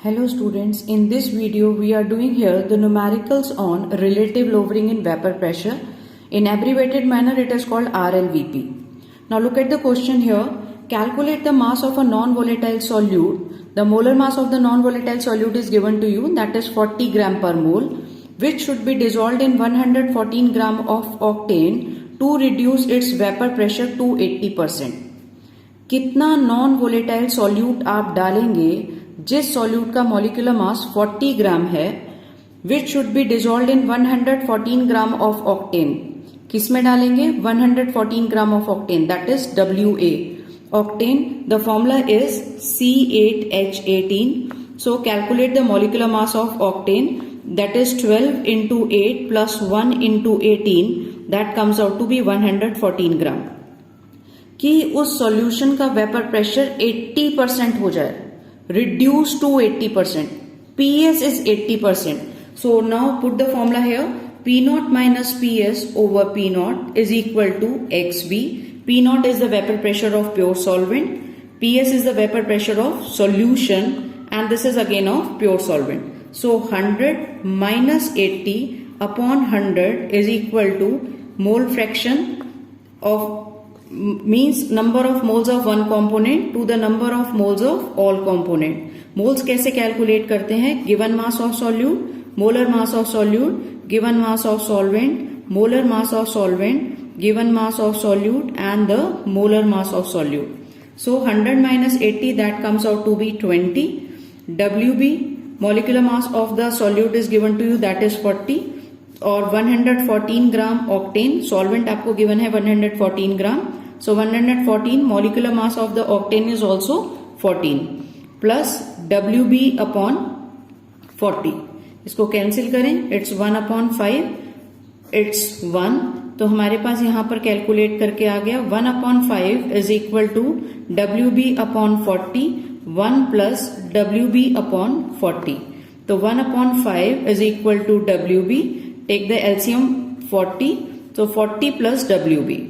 Hello students, in this video we are doing here the numericals on relative lowering in vapor pressure. In abbreviated manner it is called RLVP. Now look at the question here. Calculate the mass of a non-volatile solute. The molar mass of the non-volatile solute is given to you, that is 40 gram per mole, which should be dissolved in 114 gram of octane to reduce its vapor pressure to 80%. कितना non volatile solute आप डालेंगे जिस solute का molecular mass 40 gram है, which should be dissolve in 114 gram of octane. किसमें डालेंगे? 114 gram of octane, that is WA. Octane, the formula is C8H18. So calculate the molecular mass of octane, that is 12 into 8 plus 1 into 18, that comes out to be 114 gram. कि उस solution का vapour pressure 80% हो जाए, reduce to 80%. PS is 80%. So now put the formula here. P0 minus PS over P0 is equal to XB. P0 is the vapor pressure of pure solvent. PS is the vapor pressure of solution, and this is again of pure solvent. So 100 minus 80 upon 100 is equal to mole fraction of means number of moles of one component to the number of moles of all component. Moles कैसे calculate करते हैं? Given mass of solute, molar mass of solute, given mass of solvent, molar mass of solvent, given mass of solute and the molar mass of solute. So 100 minus 80, that comes out to be 20. WB, molecular mass of the solute is given to you, that is 40. और 114 ग्राम octane, solvent आपको given है 114 ग्राम. So 114 molecular mass of the octane is also 14 plus WB upon 40. इसको cancel करें, it's 1 upon 5, it's 1. तो हमारे पास यहाँ पर calculate करके आ गया 1 upon 5 is equal to WB upon 40, 1 plus WB upon 40. तो 1 upon 5 is equal to WB. Take the LCM 40, so 40 plus WB.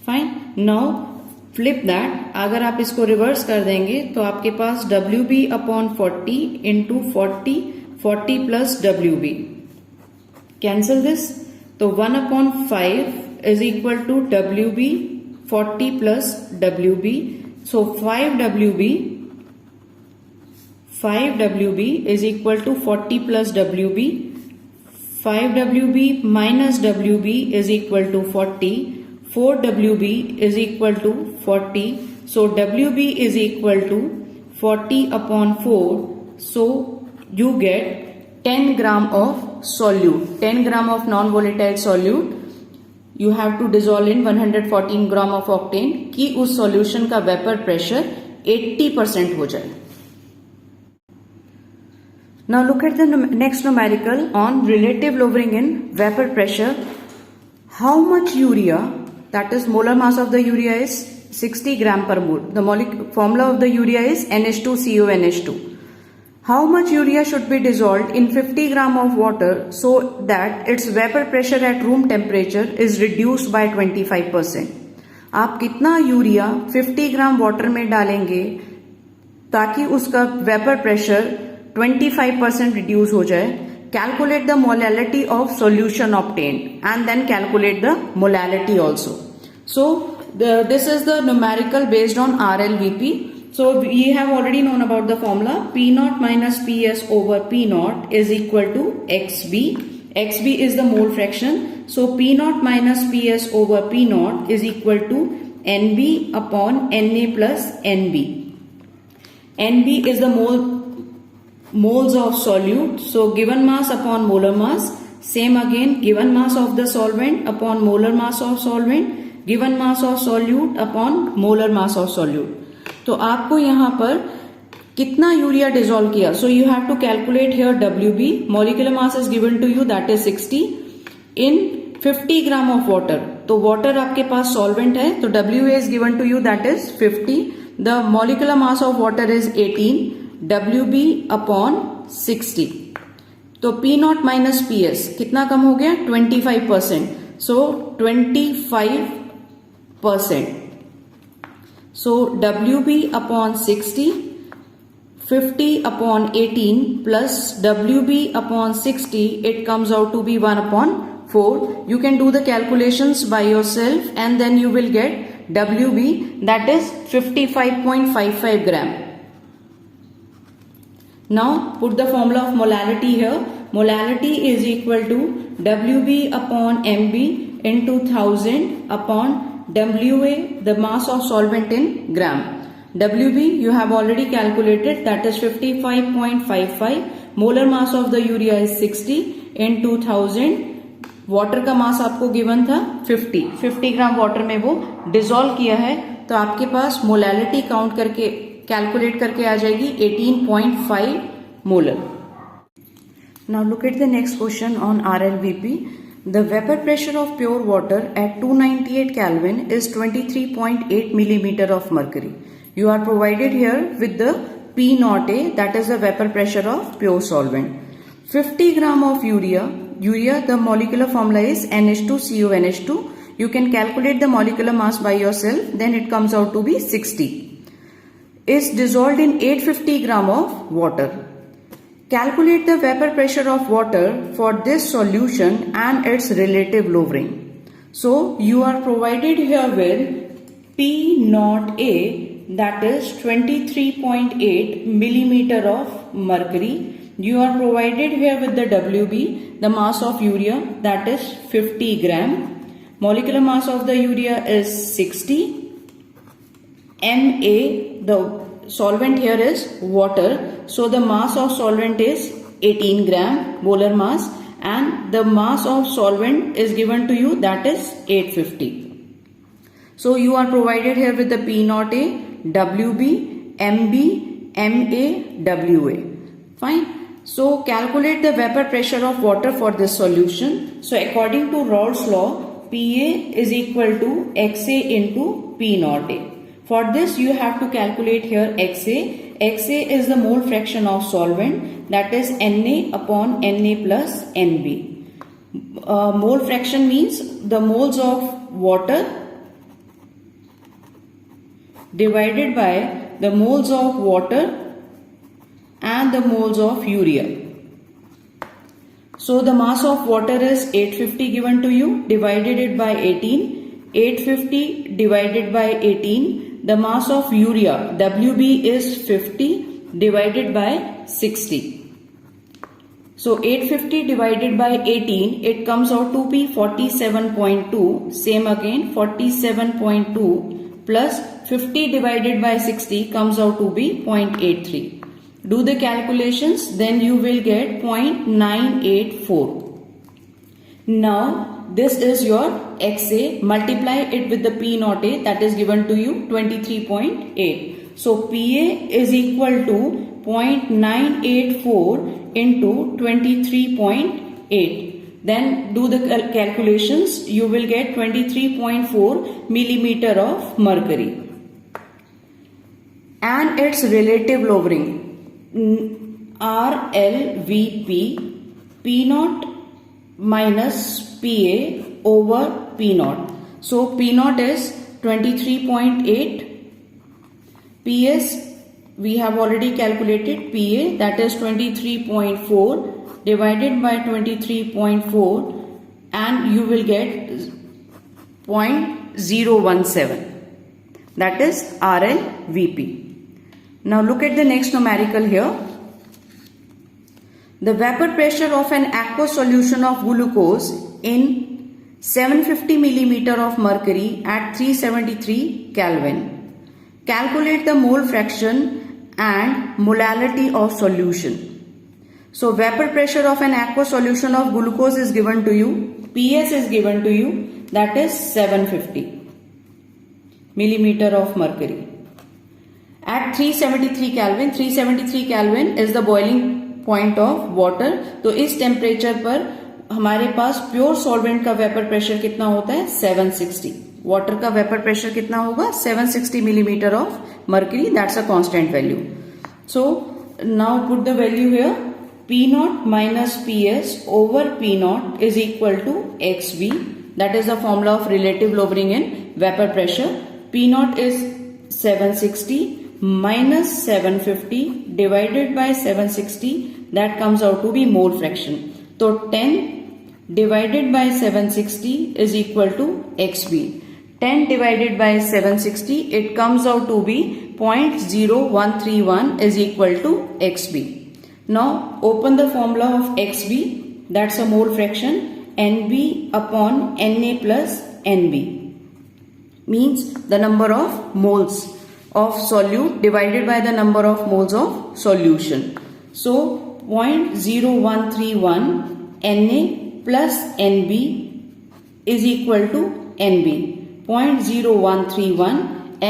Fine. Now flip that. अगर आप इसको रिवर्स कर देंगे तो आपके पास WB upon 40 into 40 plus WB. Cancel this. तो 1 अपॉन 5 is equal to WB 40 plus WB. So 5WB is equal to 40 plus WB. 5WB minus WB is equal to 40. 4WB is equal to 40. So WB is equal to 40 upon 4. So you get 10 gram of solute. 10 gram of non-volatile solute you have to dissolve in 114 gram of octane कि उस solution का vapor pressure 80% हो जाए. Now look at the next numerical on relative lowering in vapor pressure. How much urea, that is molar mass of the urea is 60 gram per mole. The formula of the urea is NH2CONH2. How much urea should be dissolved in 50 gram of water so that its vapor pressure at room temperature is reduced by 25%. आप कितना urea 50 gram water में डालेंगे ताकि उसका vapour pressure 25% reduce हो जाए? Calculate the molality of solution obtained and then calculate the molality also. So this is the numerical based on RLVP. So we have already known about the formula. P0 minus PS over P0 is equal to XB. XB is the mole fraction. So P0 minus PS over P0 is equal to NB upon NA plus NB. NB is the moles of solute. So given mass upon molar mass, same again, given mass of the solvent upon molar mass of solvent, given mass of solute upon molar mass of solute. तो आपको यहाँ पर कितना urea dissolve किया? So you have to calculate here WB. Molecular mass is given to you, that is 60 in 50 gram of water. तो water आपके पास solvent है, तो WA is given to you, that is 50. The molecular mass of water is 18. WB upon 60. तो P0 minus PS कितना कम हो गया? 25%. सो 25%. So WB upon 60 50 upon 18 plus WB upon 60, it comes out to be 1 upon 4. You can do the calculations by yourself and then you will get WB, that is 55.55 gram. Now put the formula of molality here. Molality is equal to WB upon MB into 1000 upon WA, the mass of solvent in gram. WB you have already calculated, that is 55.55. Molar mass of the urea is 60 into 1000. Water का मास आपको given था 50 gram water में वो dissolve किया है, तो आपके पास molality count करके कैलकुलेट करके आ जाएगी 18.5 molar. Now look at the next question on RLVP. The vapor pressure of pure water at 298 Kelvin is 23.8 millimeter of mercury. You are provided here with the P0A, that is the vapor pressure of pure solvent. 50 gram of urea, the molecular formula is NH2CONH2. You can calculate the molecular mass by yourself, then it comes out to be 60. Is dissolved in 850 gram of water. Calculate the vapor pressure of water for this solution and its relative lowering. So you are provided here with P0A, that is 23.8 millimeter of mercury. You are provided here with the WB, the mass of urea, that is 50 gram. Molecular mass of the urea is 60. MA, the solvent here is water, so the mass of solvent is 18 gram molar mass, and the mass of solvent is given to you, that is 850. So you are provided here with the P0A, WB, MB, MA, WA. Fine. So calculate the vapor pressure of water for this solution. So according to Raoult's law, PA is equal to XA into P0A. For this you have to calculate here XA. XA is the mole fraction of solvent, that is Na upon Na plus Nb. Mole fraction means the moles of water divided by the moles of water and the moles of urea. So the mass of water is 850 given to you, divided it by 18. 850 divided by 18. The mass of urea, WB, is 50 divided by 60. So 850 divided by 18, it comes out to be 47.2. Same again, 47.2 plus 50 divided by 60 comes out to be 0.83. Do the calculations, then you will get 0.984. Now this is your XA, multiply it with the P0A, that is given to you 23.8. So PA is equal to 0.984 into 23.8. Then do the calculations, you will get 23.4 millimeter of mercury. And its relative lowering, RLVP, P0 minus PA over P0. So P0 is 23.8. PS we have already calculated, PA, that is 23.4 divided by 23.4, and you will get 0.017. That is RLVP. Now look at the next numerical here. The vapor pressure of an aqueous solution of glucose in 750 millimeter of mercury at 373 Kelvin. Calculate the mole fraction and molality of solution. So vapor pressure of an aqueous solution of glucose is given to you. PS is given to you, that is 750 millimeter of mercury. At 373 Kelvin, 373 Kelvin is the boiling point of water. तो इस temperature पर हमारे पास pure solvent का vapour pressure कितना होता है 760. Water का vapour pressure कितना होगा 760 millimetre of mercury. That's a constant value. So now put the value here. P0 minus PS over P0 is equal to XV. That is the formula of relative lowering in vapor pressure. P0 is 760. minus 750 divided by 760, that comes out to be mole fraction. So 10 divided by 760 is equal to XB. 10 divided by 760, it comes out to be 0.0131 is equal to XB. Now open the formula of XB, that's a mole fraction, NB upon NA plus NB, means the number of moles of solute divided by the number of moles of solution. So 0.0131 Na plus Nb is equal to Nb. 0.0131 Na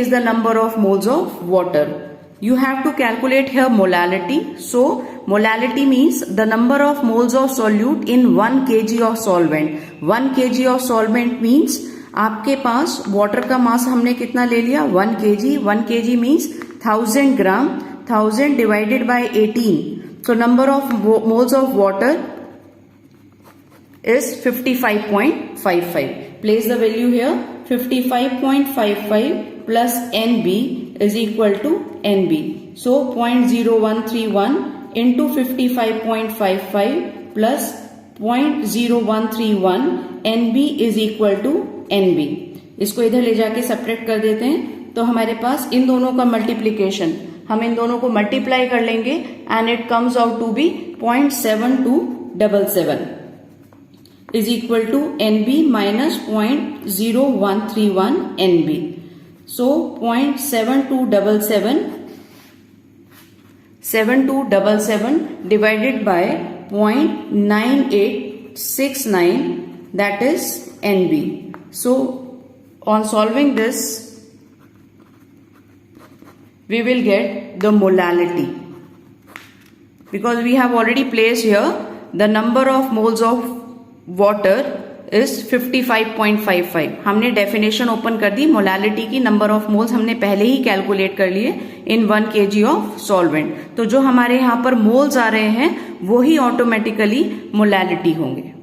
is the number of moles of water. You have to calculate here molality. So molality means the number of moles of solute in 1 kg of solvent. 1 kg of solvent means आपके पास water का मास हमने कितना ले लिया 1 kg. 1 kg means 1000 gram. 1000 divided by 18. So number of moles of water is 55.55. Place the value here. 55.55 plus NB is equal to NB. So 0.0131 into 55.55 plus 0.0131 NB is equal to NB. इसको इधर ले जाके subtract कर देते हैं तो हमारे पास इन दोनों का मल्टीप्लीकेशन, हम इन दोनों को मल्टीप्लाई कर लेंगे and it comes out to be 0.7277 is equal to NB minus 0.0131 NB. So 0.7277 divided by 0.9869, that is NB. So on solving this, we will get the molality, because we have already placed here the number of moles of water is 55.55. हमने definition open कर दी. Molality की number of moles हमने पहले ही calculate कर लिए इन 1 kg of solvent. तो जो हमारे यहाँ पर मोल्स आ रहे हैं वो ही ऑटोमेटिकली मोलालिटी होंगे.